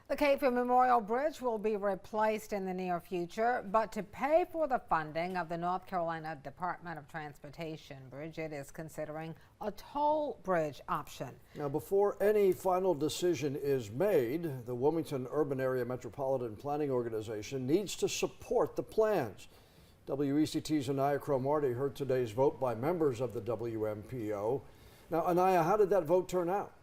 The Cape Fear Memorial Bridge will be replaced in the near future, but to pay for the funding of the North Carolina Department of Transportation, Bridget is considering a toll bridge option. Now, before any final decision is made, the Wilmington Urban Area Metropolitan Planning Organization needs to support the plans. WECT's Anaya Cromartie heard today's vote by members of the WMPO. Now, Anaya, how did that vote turn out?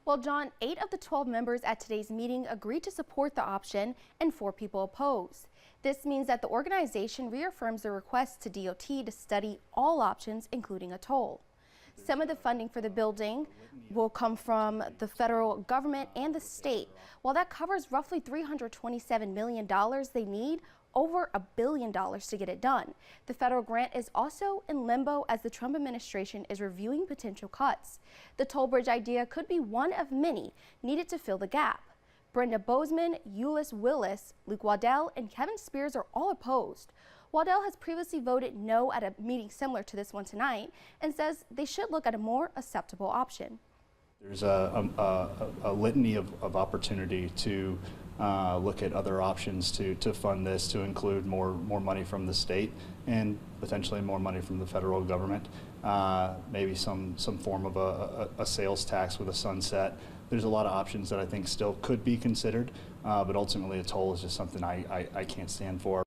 Well, John, 8 of the 12 members at today's meeting agreed to support the option and 4 people opposed. This means that the organization reaffirms the request to DOT to study all options, including a toll. Some of the funding for the building will come from the federal government and the state. While that covers roughly $327 million, they need over $1 billion to get it done. The federal grant is also in limbo as the Trump administration is reviewing potential cuts. The toll bridge idea could be one of many needed to fill the gap. Brenda Bozeman, Euless Willis, Luke Waddell, and Kevin Spears are all opposed. Waddell has previously voted no at a meeting similar to this one tonight and says they should look at a more acceptable option. There's a litany of opportunity to look at other options to fund this, to include more money from the state and potentially more money from the federal government. Maybe some form of a sales tax with a sunset. There's a lot of options that I think still could be considered, but ultimately a toll is just something I can't stand for.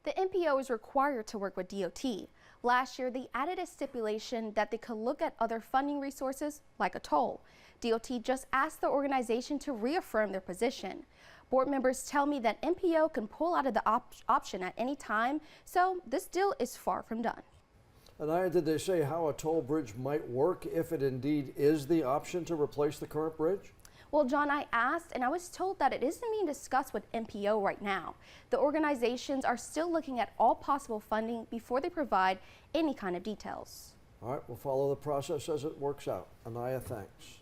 The MPO is required to work with DOT. Last year, they added a stipulation that they could look at other funding resources like a toll. DOT just asked the organization to reaffirm their position. Board members tell me that MPO can pull out of the option at any time, so this deal is far from done. Anaya, did they say how a toll bridge might work if it indeed is the option to replace the current bridge? Well, John, I asked and I was told that it isn't being discussed with MPO right now. The organizations are still looking at all possible funding before they provide any kind of details. All right, we'll follow the process as it works out. Anaya, thanks.